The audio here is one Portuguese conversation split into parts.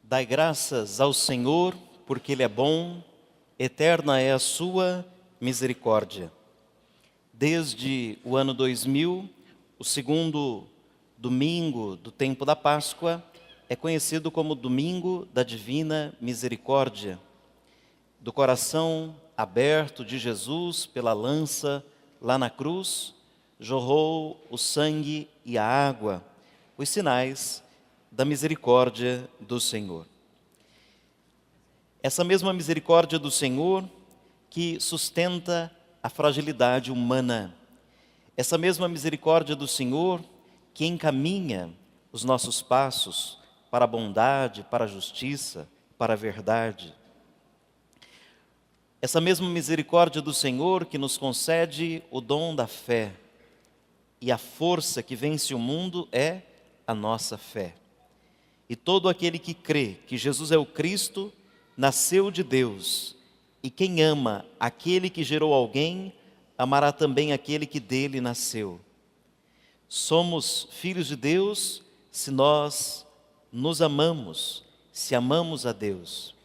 Dai graças ao Senhor, porque Ele é bom, eterna é a sua misericórdia. Desde o ano 2000, o segundo domingo do tempo da Páscoa é conhecido como Domingo da Divina Misericórdia. Do coração aberto de Jesus pela lança lá na cruz, jorrou o sangue e a água, os sinais da misericórdia do Senhor. Essa mesma misericórdia do Senhor que sustenta a fragilidade humana. Essa mesma misericórdia do Senhor que encaminha os nossos passos para a bondade, para a justiça, para a verdade. Essa mesma misericórdia do Senhor que nos concede o dom da fé. E a força que vence o mundo é a nossa fé. E todo aquele que crê que Jesus é o Cristo, nasceu de Deus. E quem ama aquele que gerou alguém, amará também aquele que dele nasceu. Somos filhos de Deus se nós nos amamos, se amamos a Deus.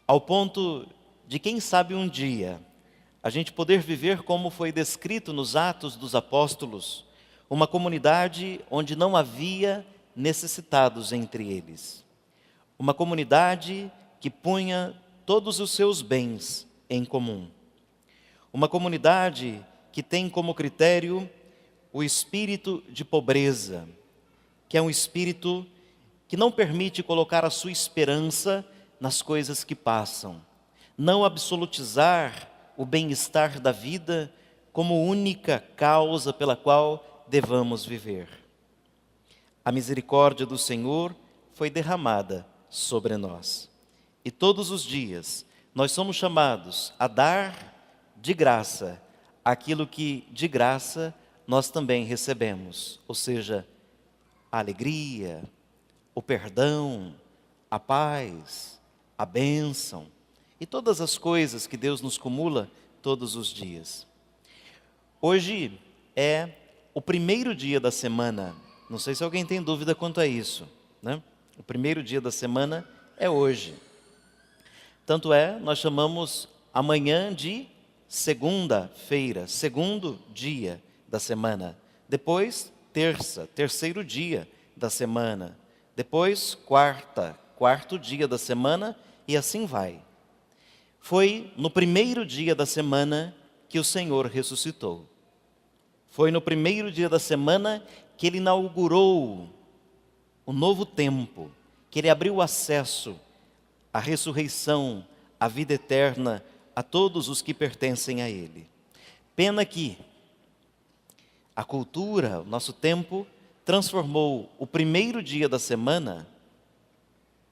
Ao ponto de, quem sabe um dia, a gente poder viver como foi descrito nos Atos dos Apóstolos, uma comunidade onde não havia necessitados entre eles. Uma comunidade que punha todos os seus bens em comum. Uma comunidade que tem como critério o espírito de pobreza, que é um espírito que não permite colocar a sua esperança nas coisas que passam, não absolutizar o bem-estar da vida como única causa pela qual devamos viver. A misericórdia do Senhor foi derramada sobre nós. E todos os dias nós somos chamados a dar de graça aquilo que de graça nós também recebemos. Ou seja, a alegria, o perdão, a paz, a bênção e todas as coisas que Deus nos cumula todos os dias. Hoje é o primeiro dia da semana. Não sei se alguém tem dúvida quanto a isso, né? O primeiro dia da semana é hoje. Tanto é, nós chamamos amanhã de segunda-feira, segundo dia da semana. Depois, terça, terceiro dia da semana. Depois, quarta, quarto dia da semana e assim vai. Foi no primeiro dia da semana que o Senhor ressuscitou. Foi no primeiro dia da semana que Ele inaugurou o novo tempo, que Ele abriu o acesso à ressurreição, à vida eterna, a todos os que pertencem a Ele. Pena que a cultura, o nosso tempo, transformou o primeiro dia da semana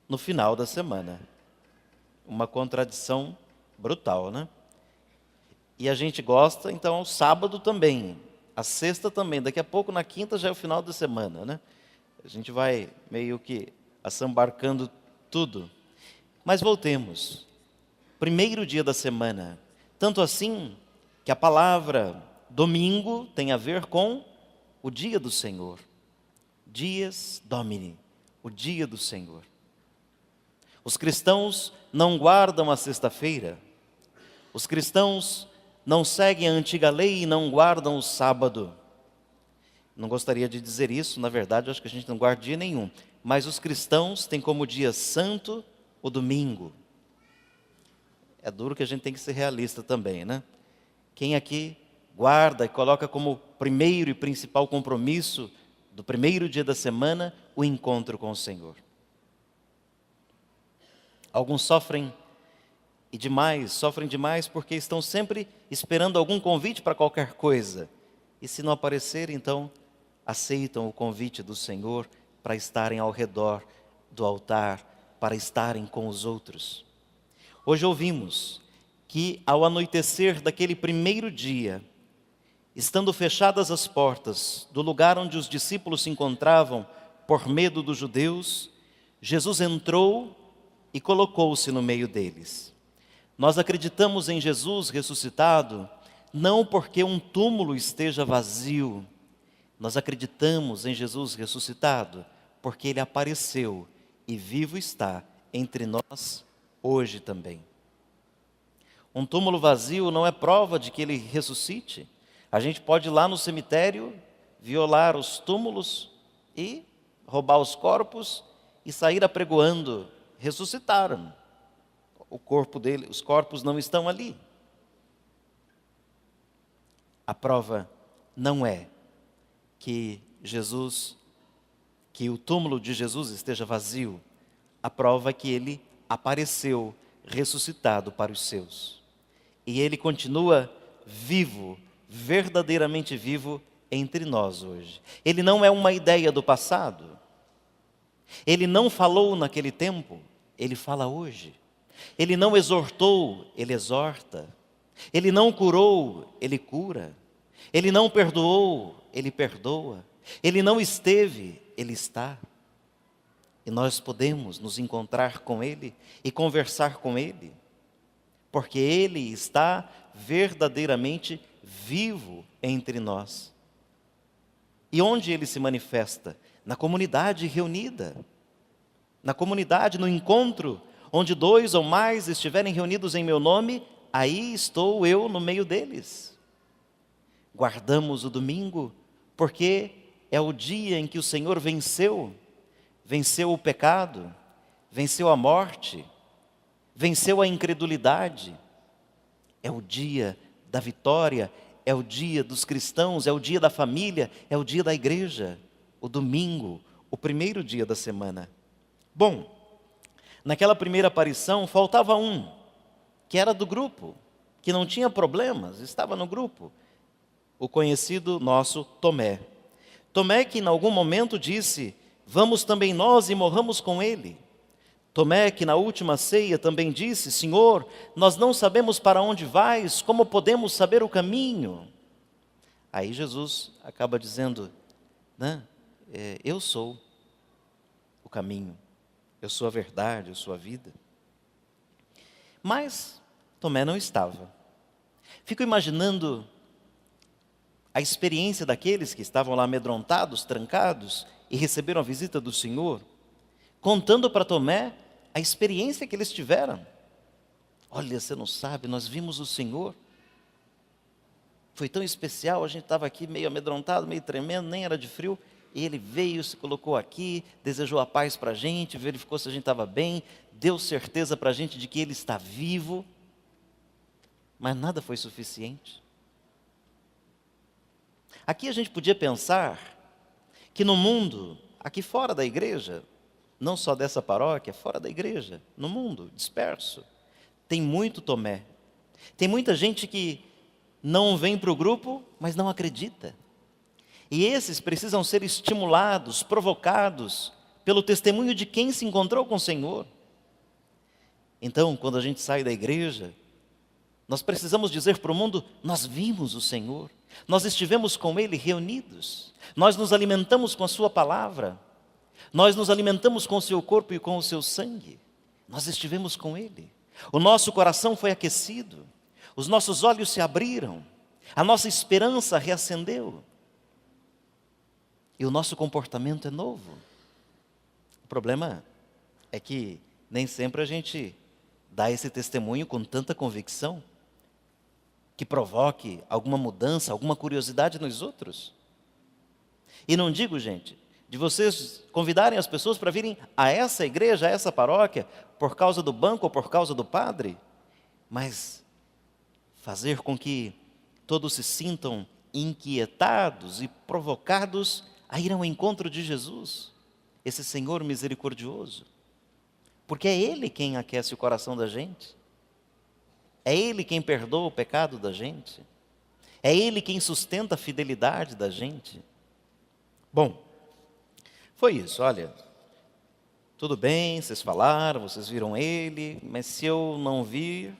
no final da semana. Uma contradição brutal, né? E a gente gosta, então, o sábado também, a sexta também, daqui a pouco na quinta já é o final da semana, né? A gente vai meio que assambarcando tudo. Mas voltemos. Primeiro dia da semana. Tanto assim que a palavra domingo tem a ver com o dia do Senhor. Dies Domini, o dia do Senhor. Os cristãos não guardam a sexta-feira. Os cristãos não seguem a antiga lei e não guardam o sábado. Não gostaria de dizer isso, na verdade, acho que a gente não guarda dia nenhum. Mas os cristãos têm como dia santo o domingo. É duro que a gente tem que ser realista também, né? Quem aqui guarda e coloca como primeiro e principal compromisso do primeiro dia da semana o encontro com o Senhor? Alguns sofrem demais porque estão sempre esperando algum convite para qualquer coisa. E se não aparecer, então aceitam o convite do Senhor para estarem ao redor do altar, para estarem com os outros. Hoje ouvimos que ao anoitecer daquele primeiro dia, estando fechadas as portas do lugar onde os discípulos se encontravam por medo dos judeus, Jesus entrou e colocou-se no meio deles. Nós acreditamos em Jesus ressuscitado, não porque um túmulo esteja vazio. Nós acreditamos em Jesus ressuscitado, porque Ele apareceu e vivo está entre nós hoje também. Um túmulo vazio não é prova de que ele ressuscite. A gente pode ir lá no cemitério, violar os túmulos e roubar os corpos e sair apregoando: ressuscitaram. O corpo dele, os corpos não estão ali. A prova não é que o túmulo de Jesus esteja vazio. A prova é que ele apareceu ressuscitado para os seus. E ele continua vivo, verdadeiramente vivo entre nós hoje. Ele não é uma ideia do passado. Ele não falou naquele tempo, ele fala hoje. Ele não exortou, ele exorta. Ele não curou, ele cura. Ele não perdoou, ele perdoa. Ele não esteve, ele está. E nós podemos nos encontrar com ele e conversar com ele, porque ele está verdadeiramente vivo entre nós. E onde ele se manifesta? Na comunidade reunida. Na comunidade, no encontro, onde 2 ou mais estiverem reunidos em meu nome, aí estou eu no meio deles. Guardamos o domingo, porque é o dia em que o Senhor venceu o pecado, venceu a morte, venceu a incredulidade. É o dia da vitória, é o dia dos cristãos, é o dia da família, é o dia da igreja. O domingo, o primeiro dia da semana. Bom, naquela primeira aparição faltava um, que era do grupo, que não tinha problemas, estava no grupo. O conhecido nosso Tomé. Tomé que em algum momento disse: vamos também nós e morramos com ele. Tomé que na última ceia também disse: Senhor, nós não sabemos para onde vais, como podemos saber o caminho? Aí Jesus acaba dizendo: eu sou o caminho, eu sou a verdade, eu sou a vida. Mas Tomé não estava. Fico imaginando a experiência daqueles que estavam lá amedrontados, trancados, e receberam a visita do Senhor, contando para Tomé a experiência que eles tiveram. Olha, você não sabe, nós vimos o Senhor. Foi tão especial, a gente estava aqui meio amedrontado, meio tremendo, nem era de frio. E ele veio, se colocou aqui, desejou a paz para a gente, verificou se a gente estava bem, deu certeza para a gente de que ele está vivo. Mas nada foi suficiente. Aqui a gente podia pensar que no mundo, aqui fora da igreja, não só dessa paróquia, fora da igreja, no mundo, disperso, tem muito Tomé. Tem muita gente que não vem para o grupo, mas não acredita. E esses precisam ser estimulados, provocados, pelo testemunho de quem se encontrou com o Senhor. Então, quando a gente sai da igreja, nós precisamos dizer para o mundo: nós vimos o Senhor, nós estivemos com Ele reunidos, nós nos alimentamos com a Sua palavra, nós nos alimentamos com o Seu corpo e com o Seu sangue, nós estivemos com Ele, o nosso coração foi aquecido, os nossos olhos se abriram, a nossa esperança reacendeu, e o nosso comportamento é novo. O problema é que nem sempre a gente dá esse testemunho com tanta convicção, que provoque alguma mudança, alguma curiosidade nos outros. E não digo, gente, de vocês convidarem as pessoas para virem a essa igreja, a essa paróquia, por causa do banco ou por causa do padre, mas fazer com que todos se sintam inquietados e provocados a ir ao encontro de Jesus, esse Senhor misericordioso. Porque é Ele quem aquece o coração da gente. É Ele quem perdoa o pecado da gente. É Ele quem sustenta a fidelidade da gente. Bom, foi isso, olha. Tudo bem, vocês falaram, vocês viram Ele, mas se eu não vir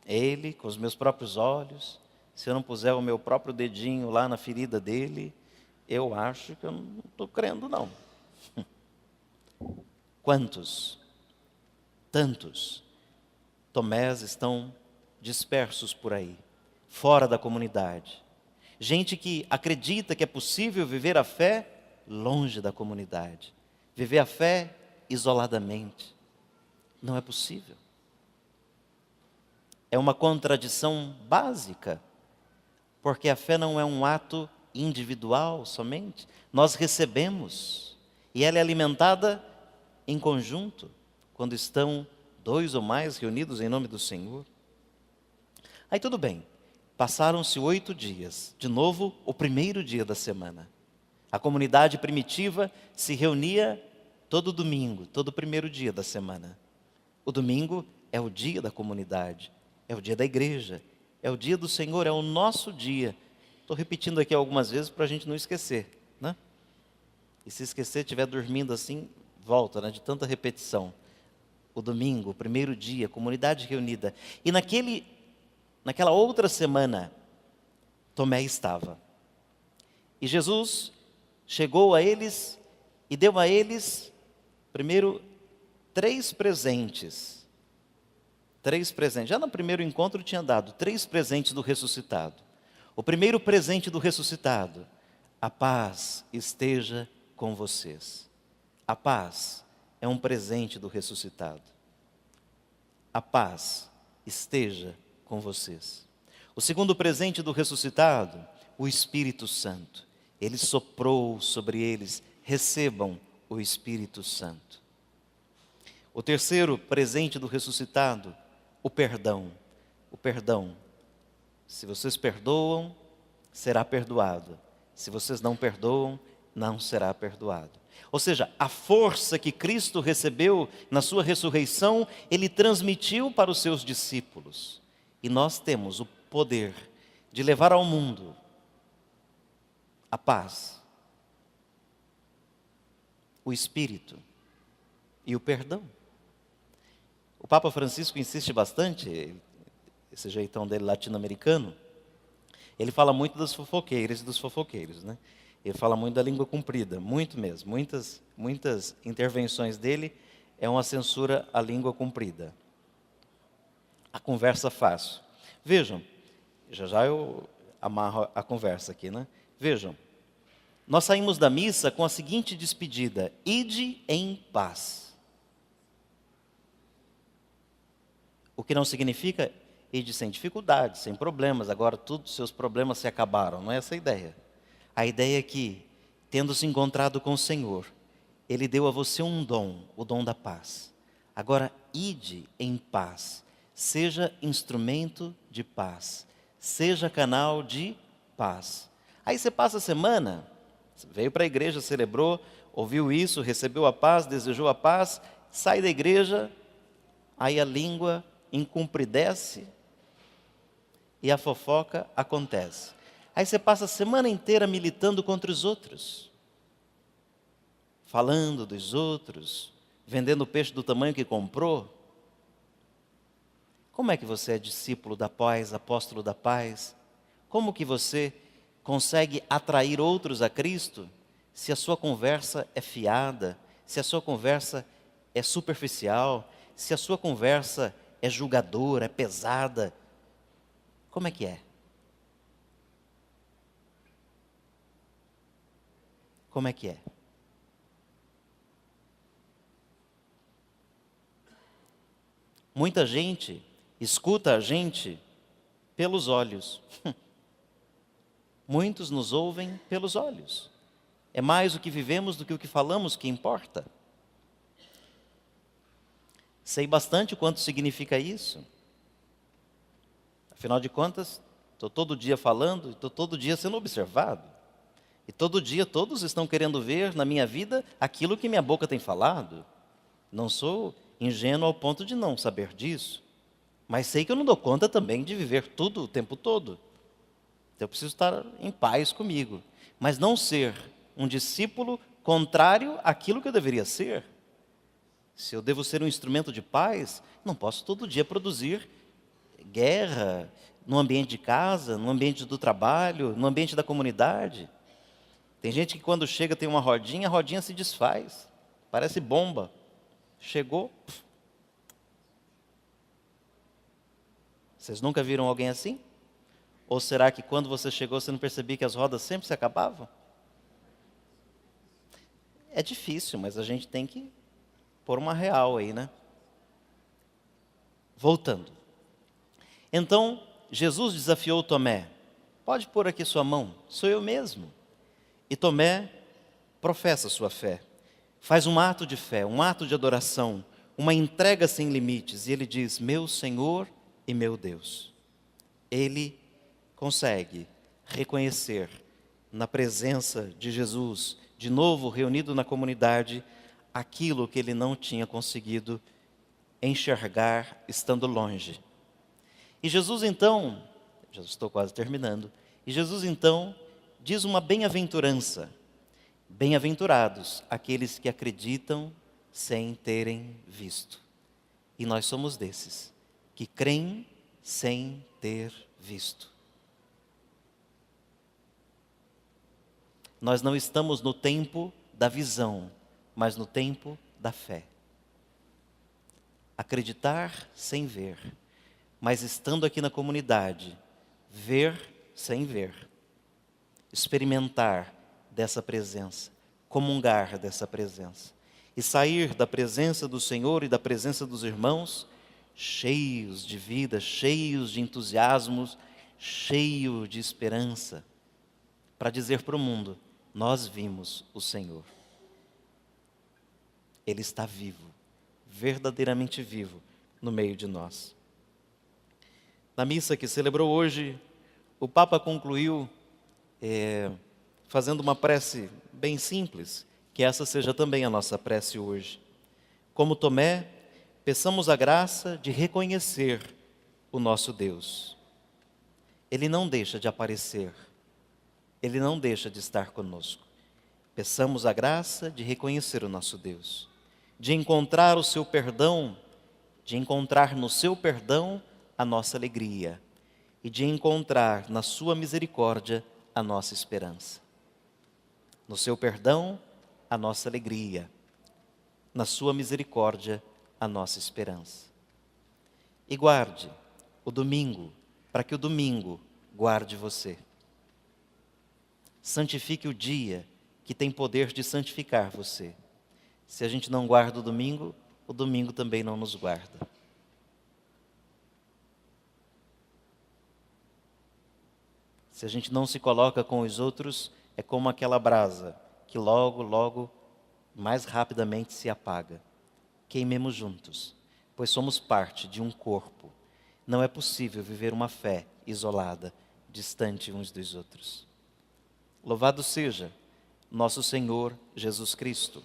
Ele com os meus próprios olhos, se eu não puser o meu próprio dedinho lá na ferida dele, eu acho que eu não estou crendo, não. Quantos, tantos Tomés estão dispersos por aí, fora da comunidade. Gente que acredita que é possível viver a fé longe da comunidade. Viver a fé isoladamente. Não é possível. É uma contradição básica, porque a fé não é um ato individual somente. Nós recebemos, e ela é alimentada em conjunto, quando estão dois ou mais reunidos em nome do Senhor. Aí tudo bem, passaram-se 8 dias, de novo o primeiro dia da semana. A comunidade primitiva se reunia todo domingo, todo primeiro dia da semana. O domingo é o dia da comunidade, é o dia da igreja, é o dia do Senhor, é o nosso dia. Estou repetindo aqui algumas vezes para a gente não esquecer, né? E se esquecer, estiver dormindo assim, volta, né? De tanta repetição. O domingo, o primeiro dia, comunidade reunida. E naquela outra semana, Tomé estava. E Jesus chegou a eles e deu a eles, primeiro, 3 presentes. 3 presentes. Já no primeiro encontro tinha dado 3 presentes do ressuscitado. O primeiro presente do ressuscitado: a paz esteja com vocês. A paz é um presente do ressuscitado. A paz esteja com vocês. O segundo presente do ressuscitado: o Espírito Santo. Ele soprou sobre eles, recebam o Espírito Santo. O terceiro presente do ressuscitado: o perdão. O perdão. Se vocês perdoam, será perdoado. Se vocês não perdoam, não será perdoado. Ou seja, a força que Cristo recebeu na sua ressurreição, Ele transmitiu para os seus discípulos. E nós temos o poder de levar ao mundo a paz, o Espírito e o perdão. O Papa Francisco insiste bastante, esse jeitão dele latino-americano, ele fala muito das fofoqueiras e dos fofoqueiros, né? Ele fala muito da língua comprida, muito mesmo. Muitas intervenções dele é uma censura à língua comprida. A conversa fácil. Vejam, já eu amarro a conversa aqui, né? Vejam, nós saímos da missa com a seguinte despedida: ide em paz. O que não significa ide sem dificuldade, sem problemas, agora todos os seus problemas se acabaram, não é essa a ideia. A ideia é que, tendo se encontrado com o Senhor, Ele deu a você um dom, o dom da paz. Agora, ide em paz, seja instrumento de paz, seja canal de paz. Aí você passa a semana, veio para a igreja, celebrou, ouviu isso, recebeu a paz, desejou a paz, sai da igreja, aí a língua encumpridece e a fofoca acontece. Aí você passa a semana inteira militando contra os outros, falando dos outros, vendendo peixe do tamanho que comprou. Como é que você é discípulo da paz, apóstolo da paz? Como que você consegue atrair outros a Cristo se a sua conversa é fiada, se a sua conversa é superficial, se a sua conversa é julgadora, é pesada? Como é que é? Como é que é? Muita gente escuta a gente pelos olhos. Muitos nos ouvem pelos olhos. É mais o que vivemos do que o que falamos que importa. Sei bastante o quanto significa isso. Afinal de contas, estou todo dia falando, estou todo dia sendo observado. E todo dia todos estão querendo ver na minha vida aquilo que minha boca tem falado. Não sou ingênuo ao ponto de não saber disso. Mas sei que eu não dou conta também de viver tudo o tempo todo. Então eu preciso estar em paz comigo. Mas não ser um discípulo contrário àquilo que eu deveria ser. Se eu devo ser um instrumento de paz, não posso todo dia produzir guerra no ambiente de casa, no ambiente do trabalho, no ambiente da comunidade. Tem gente que quando chega tem uma rodinha, a rodinha se desfaz. Parece bomba. Chegou. Vocês nunca viram alguém assim? Ou será que quando você chegou você não percebia que as rodas sempre se acabavam? É difícil, mas a gente tem que pôr uma real aí, né? Voltando. Então, Jesus desafiou Tomé. Pode pôr aqui sua mão, sou eu mesmo. E Tomé professa sua fé. Faz um ato de fé, um ato de adoração, uma entrega sem limites. E ele diz, meu Senhor e meu Deus. Ele consegue reconhecer na presença de Jesus, de novo reunido na comunidade, aquilo que ele não tinha conseguido enxergar estando longe. E Jesus então, já estou quase terminando, e Jesus então diz uma bem-aventurança. Bem-aventurados aqueles que acreditam sem terem visto. E nós somos desses, que creem sem ter visto. Nós não estamos no tempo da visão, mas no tempo da fé. Acreditar sem ver, mas estando aqui na comunidade, ver sem ver. Experimentar dessa presença, comungar dessa presença. E sair da presença do Senhor e da presença dos irmãos, cheios de vida, cheios de entusiasmos, cheios de esperança, para dizer para o mundo, nós vimos o Senhor. Ele está vivo, verdadeiramente vivo, no meio de nós. Na missa que celebrou hoje, o Papa concluiu fazendo uma prece bem simples, que essa seja também a nossa prece hoje. Como Tomé, peçamos a graça de reconhecer o nosso Deus. Ele não deixa de aparecer, Ele não deixa de estar conosco. Peçamos a graça de reconhecer o nosso Deus, de encontrar o seu perdão, de encontrar no seu perdão a nossa alegria e de encontrar na sua misericórdia a nossa esperança. No seu perdão, a nossa alegria, na sua misericórdia, a nossa esperança. E guarde o domingo, para que o domingo guarde você. Santifique o dia que tem poder de santificar você. Se a gente não guarda o domingo também não nos guarda. Se a gente não se coloca com os outros, é como aquela brasa que logo, logo, mais rapidamente se apaga. Queimemos juntos, pois somos parte de um corpo. Não é possível viver uma fé isolada, distante uns dos outros. Louvado seja nosso Senhor Jesus Cristo.